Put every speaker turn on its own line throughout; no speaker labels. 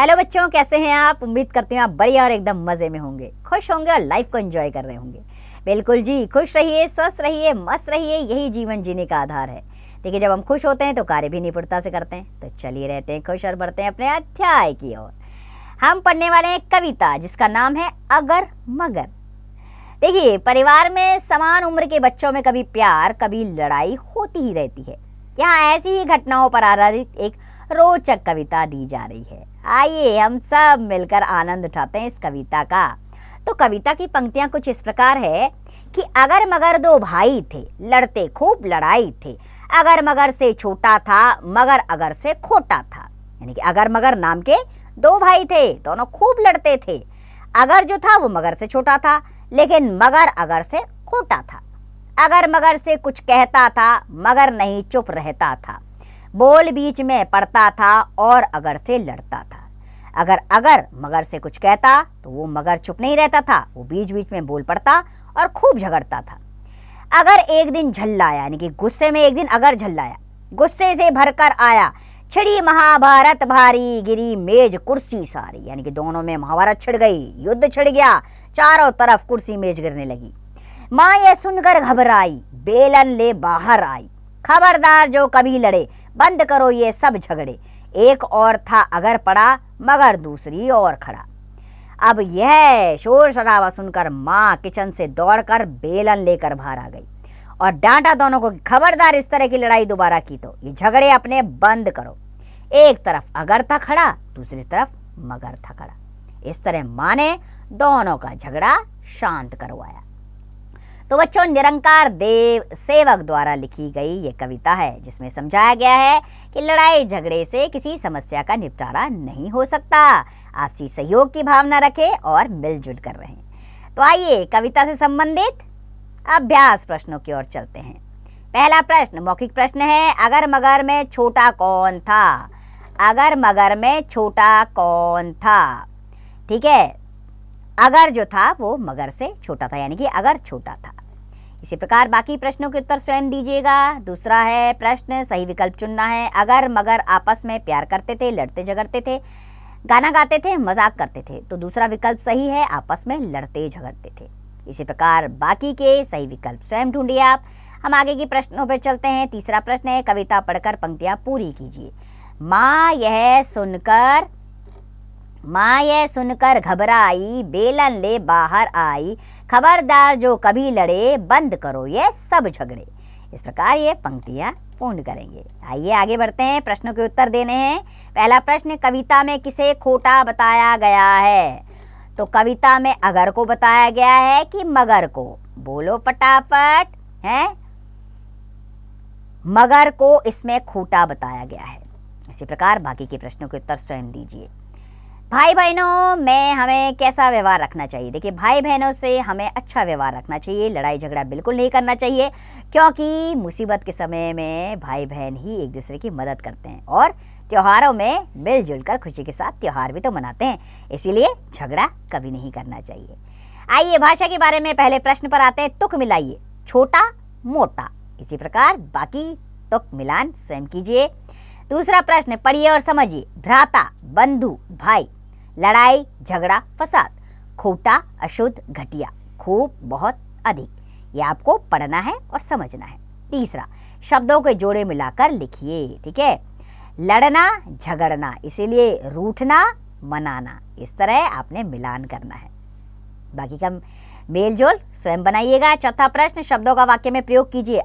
Hello बच्चों, कैसे हैं आप? उम्मीद करती हूँ आप बढ़िया और एकदम मज़े में होंगे, खुश होंगे और लाइफ को एंजॉय कर रहे होंगे। बिल्कुल जी, खुश रहिए, स्वस्थ रहिए, मस्त रहिए, यही जीवन जीने का आधार है। देखिए, जब हम खुश होते हैं तो कार्य भी निपुणता से करते हैं। तो चलिए रहते हैं खुश और बढ़ते हैं अपने अध्याय की ओर। हम पढ़ने वाले हैं कविता जिसका नाम है अगर मगर। देखिए, परिवार में समान उम्र के बच्चों में कभी प्यार कभी लड़ाई होती ही रहती है। यहाँ ऐसी ही घटनाओं पर आधारित एक रोचक कविता दी जा रही है। आइए हम सब मिलकर आनंद उठाते हैं इस कविता का। तो कविता की पंक्तियां कुछ इस प्रकार है कि अगर मगर दो भाई थे, लड़ते खूब लड़ाई थे। अगर मगर से छोटा था, मगर अगर से खोटा था। यानी कि अगर मगर नाम के दो भाई थे, दोनों खूब लड़ते थे। अगर जो था वो मगर से छोटा था, लेकिन मगर अगर से खोटा था। अगर मगर से कुछ कहता था, मगर नहीं चुप रहता था। बोल बीच में पड़ता था और अगर से लड़ता था। अगर मगर से कुछ कहता तो वो मगर चुप नहीं रहता था, वो बीच बीच में बोल पड़ता और खूब झगड़ता था। अगर एक दिन झल्लाया, यानी कि गुस्से में एक दिन अगर झल्लाया, गुस्से से भरकर आया। छिड़ी महाभारत भारी, गिरी मेज कुर्सी सारी। यानी कि दोनों में महाभारत छिड़ गई, युद्ध छिड़ गया, चारों तरफ कुर्सी मेज गिरने लगी। माँ ये सुनकर घबराई, बेलन ले बाहर आई। खबरदार जो कभी लड़े, बंद करो ये सब झगड़े। एक और था अगर पड़ा, मगर दूसरी ओर खड़ा। अब यह शोर शराबा सुनकर माँ किचन से दौड़कर बेलन लेकर बाहर आ गई और डांटा दोनों को कि खबरदार इस तरह की लड़ाई दोबारा की तो ये झगड़े अपने बंद करो। एक तरफ अगर था खड़ा, दूसरी तरफ मगर था खड़ा। इस तरह माँ ने दोनों का झगड़ा शांत करवाया। तो बच्चों, निरंकार देव सेवक द्वारा लिखी गई ये कविता है जिसमें समझाया गया है कि लड़ाई झगड़े से किसी समस्या का निपटारा नहीं हो सकता। आपसी सहयोग की भावना रखें और मिलजुल कर रहें। तो आइए कविता से संबंधित अभ्यास प्रश्नों की ओर चलते हैं। पहला प्रश्न मौखिक प्रश्न है, अगर मगर में छोटा कौन था? अगर मगर में छोटा कौन था? ठीक है, अगर जो था वो मगर से छोटा था, यानी कि अगर छोटा था। इसी प्रकार बाकी प्रश्नों के उत्तर स्वयं दीजिएगा। दूसरा है प्रश्न, सही विकल्प चुनना है। अगर मगर आपस में प्यार करते थे, लड़ते झगड़ते थे, गाना गाते थे, मजाक करते थे, तो दूसरा विकल्प सही है, आपस में लड़ते झगड़ते थे। इसी प्रकार बाकी के सही विकल्प स्वयं ढूंढिए आप। हम आगे के प्रश्नों पर चलते हैं। तीसरा प्रश्न है, कविता पढ़कर पंक्तियां पूरी कीजिए। माँ यह सुनकर घबराई, बेलन ले बाहर आई। खबरदार जो कभी लड़े, बंद करो ये सब झगड़े। इस प्रकार ये पंक्तियां पूर्ण करेंगे। आइए आगे बढ़ते हैं, प्रश्नों के उत्तर देने हैं। पहला प्रश्न, कविता में किसे खोटा बताया गया है? तो कविता में अगर को बताया गया है कि मगर को? बोलो फटाफट। है मगर को इसमें खोटा बताया गया है। इसी प्रकार बाकी के प्रश्नों के उत्तर स्वयं दीजिए। भाई बहनों में हमें कैसा व्यवहार रखना चाहिए? देखिए, भाई बहनों से हमें अच्छा व्यवहार रखना चाहिए, लड़ाई झगड़ा बिल्कुल नहीं करना चाहिए, क्योंकि मुसीबत के समय में भाई बहन ही एक दूसरे की मदद करते हैं और त्योहारों में मिलजुल कर खुशी के साथ त्योहार भी तो मनाते हैं, इसीलिए झगड़ा कभी नहीं करना चाहिए। आइए भाषा के बारे में पहले प्रश्न पर आते हैं। तुक मिलाइए, छोटा मोटा। इसी प्रकार बाकी तुक मिलान स्वयं कीजिए। दूसरा प्रश्न पढ़िए और समझिए। भ्राता, बंधु, भाई, लड़ाई झगड़ा फसाद, खोटा, अशुद्ध, घटिया, खूब, बहुत, अधिक। ये आपको पढ़ना है और समझना है। तीसरा, शब्दों के जोड़े मिलाकर लिखिए। ठीक है, लड़ना झगड़ना, इसीलिए रूठना मनाना, इस तरह आपने मिलान करना है। बाकी का मेलजोल स्वयं बनाइएगा। चौथा प्रश्न, शब्दों का वाक्य में प्रयोग कीजिए।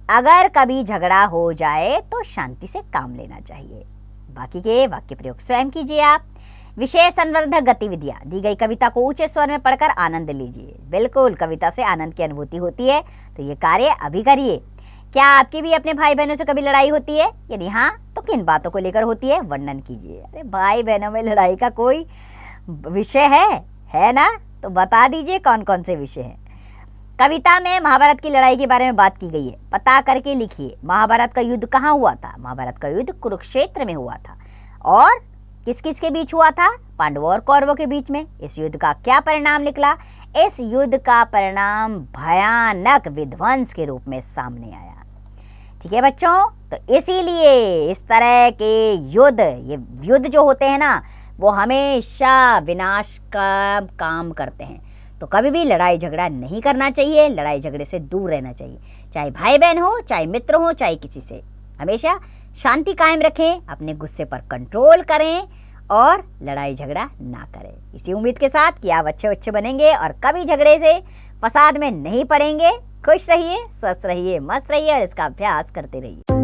अगर कभी झगड़ा हो जाए तो शांति से काम लेना चाहिए। बाकी के वाक्य प्रयोग स्वयं कीजिए आप। विषय संवर्धक गतिविधियां, दी गई कविता को ऊंचे स्वर में पढ़कर आनंद लीजिए। बिल्कुल, कविता से आनंद की अनुभूति होती है, तो ये कार्य अभी करिए। क्या आपकी भी अपने भाई बहनों से कभी लड़ाई होती है? यदि हाँ, तो किन बातों को लेकर होती है, वर्णन कीजिए। अरे भाई बहनों में लड़ाई का कोई विषय है ना? तो बता दीजिए कौन कौन से विषय हैं। कविता में महाभारत की लड़ाई के बारे में बात की गई है, पता करके लिखिए। महाभारत का युद्ध कहाँ हुआ था? महाभारत का युद्ध कुरुक्षेत्र में हुआ था। और किस किस के बीच हुआ था? पांडवों और कौरवों के बीच में। इस युद्ध का क्या परिणाम निकला? इस युद्ध का परिणाम भयानक विध्वंस के रूप में सामने आया। ठीक है बच्चों, तो इसीलिए इस तरह के ये युद्ध जो होते हैं ना, वो हमेशा विनाश का काम करते हैं। तो कभी भी लड़ाई झगड़ा नहीं करना चाहिए, लड़ाई झगड़े से दूर रहना चाहिए, चाहे भाई बहन हो, चाहे मित्र हो, चाहे किसी से। हमेशा शांति कायम रखें, अपने गुस्से पर कंट्रोल करें और लड़ाई झगड़ा ना करें। इसी उम्मीद के साथ कि आप अच्छे बच्चे बनेंगे और कभी झगड़े से फसाद में नहीं पड़ेंगे। खुश रहिए, स्वस्थ रहिए, मस्त रहिए और इसका अभ्यास करते रहिए।